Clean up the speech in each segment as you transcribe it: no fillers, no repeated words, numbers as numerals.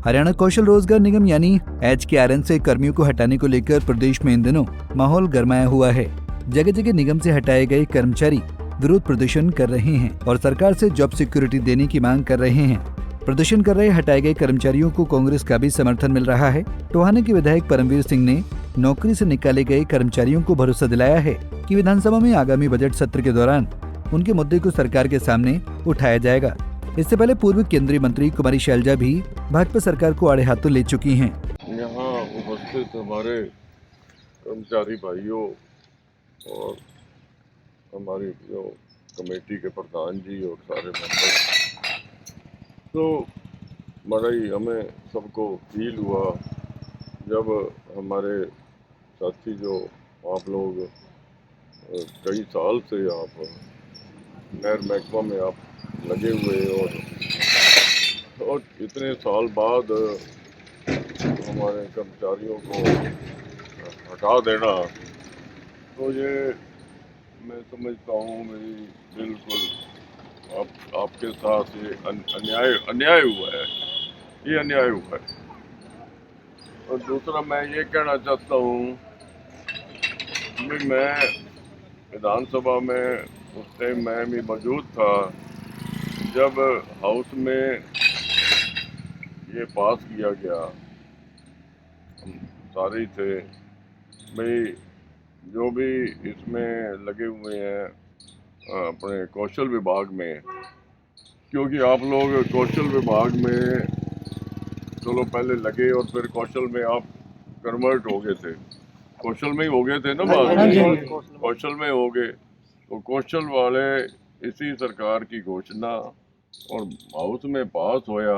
हरियाणा कौशल रोजगार निगम यानी HKRN से कर्मियों को हटाने को लेकर प्रदेश में इन दिनों माहौल गरमाया हुआ है। जगह जगह निगम से हटाए गए कर्मचारी विरोध प्रदर्शन कर रहे हैं और सरकार से जॉब सिक्योरिटी देने की मांग कर रहे हैं। प्रदर्शन कर रहे हटाए गए कर्मचारियों को कांग्रेस का भी समर्थन मिल रहा है। टोहाना के विधायक परमवीर सिंह ने नौकरी से निकाले गए कर्मचारियों को भरोसा दिलाया है कि विधानसभा में आगामी बजट सत्र के दौरान उनके मुद्दे को सरकार के सामने उठाया जाएगा। इससे पहले पूर्व केंद्रीय मंत्री कुमारी शैलजा भी भाजपा सरकार को आड़े हाथों ले चुकी हैं। यहाँ उपस्थित हमारे कर्मचारी भाइयों और हमारी जो कमेटी के प्रधान जी और सारे मेंबर, तो बड़ा ही हमें सबको फील हुआ जब हमारे साथी जो आप लोग कई साल से आप नहर महकमा में आप लगे हुए और इतने साल बाद हमारे कर्मचारियों को हटा देना, तो ये मैं समझता हूँ मेरी बिल्कुल आपके साथ ये अन्याय हुआ है, ये अन्याय हुआ है। और दूसरा मैं ये कहना चाहता हूँ कि मैं विधानसभा में उस टाइम मैं भी मौजूद था जब हाउस में ये पास किया गया। हम सारे ही थे भाई, जो भी इसमें लगे हुए हैं अपने कौशल विभाग में, क्योंकि आप लोग कौशल विभाग में चलो पहले लगे और फिर कौशल में आप कन्वर्ट हो गए थे, कौशल में ही हो गए थे ना बाद में, कौशल में हो गए। तो कौशल वाले इसी सरकार की घोषणा और हाउस में पास होया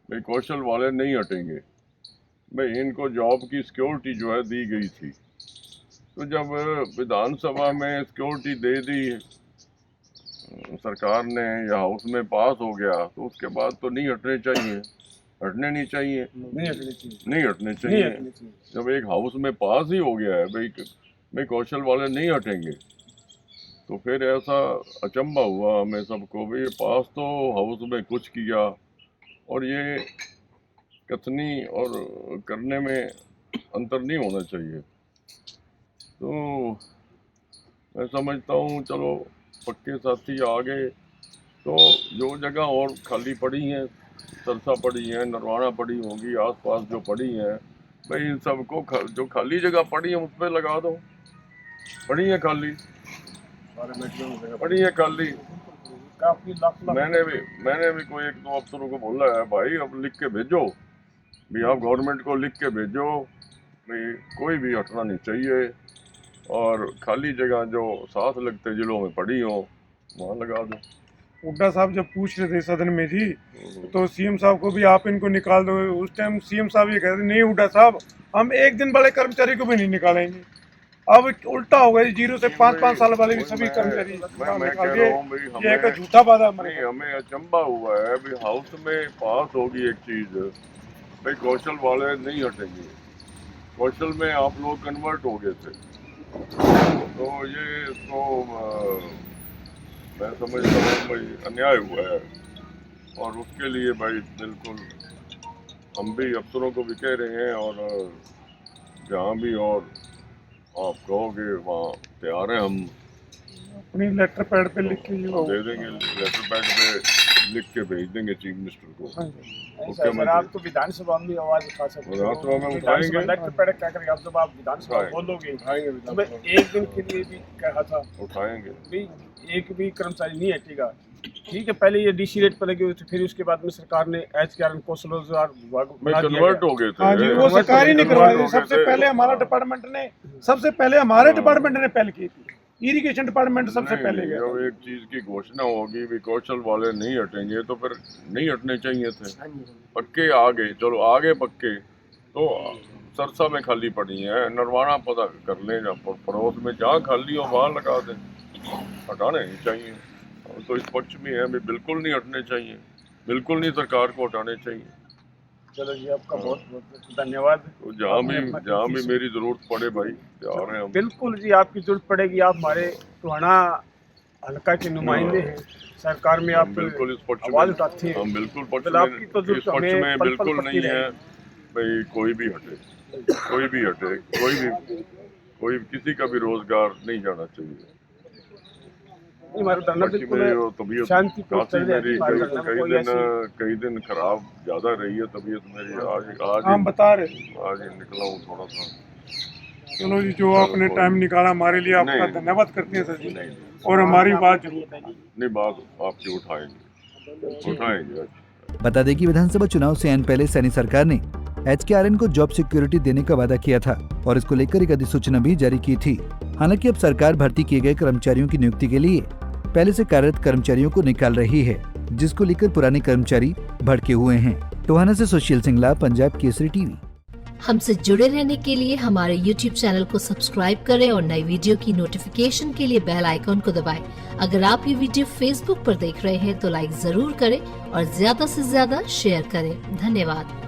भाई कौशल वाले नहीं हटेंगे, भाई इनको जॉब की सिक्योरिटी जो है दी गई थी। तो जब विधानसभा में सिक्योरिटी दे दी सरकार ने या हाउस में पास हो गया, तो उसके बाद तो नहीं हटने चाहिए, हटने नहीं चाहिए, नहीं हटने चाहिए। जब एक हाउस में पास ही हो गया है भाई कौशल वाले नहीं हटेंगे, तो फिर ऐसा अचंभा हुआ हमें सबको भी, पास तो हाउस में कुछ किया और ये कथनी और करने में अंतर नहीं होना चाहिए। तो मैं समझता हूँ चलो पक्के साथी आ गए, तो जो जगह और खाली पड़ी हैं, सरसा पड़ी है, नरवाना पड़ी होंगी, आसपास जो पड़ी हैं, भाई इन सबको जो खाली जगह पड़ी है उस पर लगा दो। पड़ी है खाली, पड़ी है खाली। मैंने भी कोई एक दो अफसरों को बोला है भाई अब लिख के भेजो, भी आप गवर्नमेंट को लिख के भेजो भाई कोई भी हटना नहीं चाहिए और खाली जगह जो साथ लगते जिलों में पड़ी हो वहाँ लगा दो। हुड्डा साहब जब पूछ रहे थे सदन में जी, तो सीएम साहब को भी आप इनको निकाल दो, उस टाइम सीएम साहब ये कह रहे नहीं हुड्डा साहब हम एक दिन वाले कर्मचारी को भी नहीं निकालेंगे। अब उल्टा हो गया, 0 से 5-5 साल वाले भी सभी कर्मचारी निकाल दिए। ये एक झूठा वादा हमें अचंभा हुआ है भाई, हाउस में पास होगी एक चीज भाई कौशल वाले नहीं हटेंगे, कौशल में आप लोग कन्वर्ट हो गए थे, तो ये तो मैं समझता हूँ भाई अन्याय हुआ है। और उसके लिए भाई बिल्कुल हम भी अफसरों को भी कह रहे हैं और जहाँ भी और आप कहोगे वहाँ तैयार हैं, हम अपनी लेटर पैड पे लिख के दे देंगे, लेटर पैड पे लिख के भेज देंगे चीफ मिनिस्टर को। सर आप तो विधानसभा में आवाज उठा सकते हो, विधानसभा में उठाएंगे, लेटर पैड क्या करेंगे आप, जब आप विधानसभा बोलोगे तो मैं एक दिन के लिए भी कहा था उठाएंगे भाई एक भी कर्मचारी नहीं हटेगा। ठीक है, पहले ये डीसी रेट पर लगे हुए थे, फिर उसके बाद में सरकार ने HKRN कौशल रोजगार विभाग में कन्वर्ट हो गए थे। हाँ जी, वो सरकार ही नहीं करवाई। सबसे पहले हमारा डिपार्टमेंट ने, सबसे पहले हमारे डिपार्टमेंट ने पहल की थी, इरिगेशन डिपार्टमेंट सबसे पहले गया। जब एक चीज की घोषणा होगी भी कौशल वाले नहीं हटेंगे तो फिर नहीं हटने चाहिए थे, पक्के आ गए, चलो आ गए पक्के, तो सरसा में खाली पड़ी है, नरवाना पता कर लें, पड़ोस में जहाँ खाली हो वहाँ लगा दें, हटाने नहीं चाहिए। तो इस पक्ष में है भी बिल्कुल नहीं हटने चाहिए, बिल्कुल नहीं सरकार को हटाने चाहिए। चलो जी, आपका बहुत बहुत धन्यवाद। तो जहाँ भी मेरी जरूरत पड़े भाई तैयार हैं हम। बिल्कुल जी, आपकी जरूरत पड़ेगी, आप हमारे टोहाना हल्का के नुमाइंदे हैं, सरकार में आप बिल्कुल इस पक्ष आवाज में उठाते हैं। हम बिल्कुल पक्ष बिल्कुल आपकी तो में इस जो पक्ष हमें में पल-पल बिल्कुल पड़ती नहीं है रहेगी। भाई कोई भी हटे कोई किसी का भी रोजगार नहीं जाना चाहिए। हमारा धरना बाकी बिल्कुल मेरी वो तबीयत शांति पूर्ण काफी चल रही मेरी है। हमारे धरना में कोई ऐसी कई दिन खराब ज्यादा रही है तबीयत मेरी। आज हम बता रहे आज ही निकला हूँ थोड़ा सा। चलो जी, जो आपने टाइम निकाला हमारे लिए आपका नहीं। धन्यवाद करते हैं सर जी। नहीं और हमारी बात जरूर नहीं बात आपकी उठाएंगे आज। बता दें कि विधानसभा चुनाव से आने पहले सैनी सरकार ने HKRN को जॉब सिक्योरिटी देने का वादा किया था और इसको लेकर एक अधिसूचना भी जारी की थी। हालांकि अब सरकार भर्ती किए गए कर्मचारियों की नियुक्ति के लिए पहले से कार्यरत कर्मचारियों को निकाल रही है, जिसको लेकर पुराने कर्मचारी भड़के हुए हैं। टोहाना से सुशील सिंगला, पंजाब केसरी टीवी। हमसे जुड़े रहने के लिए हमारे YouTube चैनल को सब्सक्राइब करें और नई वीडियो की नोटिफिकेशन के लिए बेल आइकॉन को दबाएं। अगर आप ये वीडियो Facebook पर देख रहे हैं तो लाइक जरूर करें और ज्यादा से ज्यादा शेयर करें। धन्यवाद।